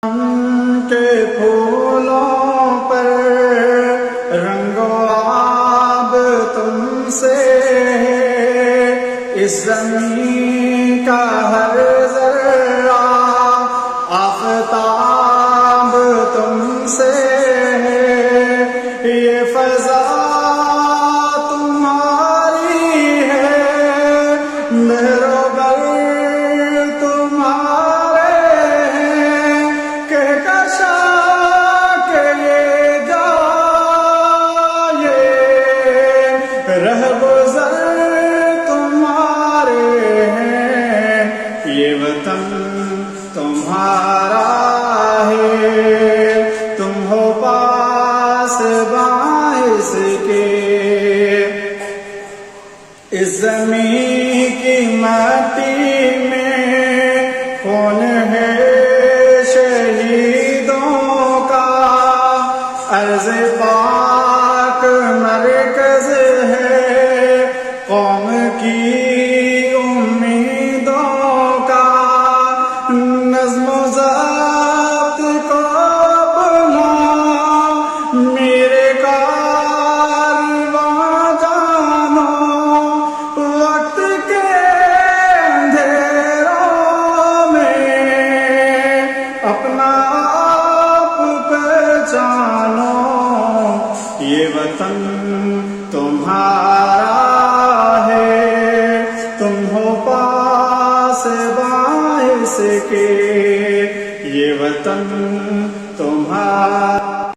کے پھولوں پر رنگ و آب تم سے، اس زمین کا ہر ذرہ آفتاب تم سے، یہ فضا تمہاری ہے، مہربان یہ وطن تمہارا ہے، تم ہو پاس باعث کے، اس زمین کی مٹی میں خون ہے شہیدوں کا، عرض پاک مرکز ہے قوم کی نظم و ضبط کو اپنا میرے کارواں جانو، وقت کے اندھیروں میں اپنا آپ پہچانو، یہ وطن تمہارا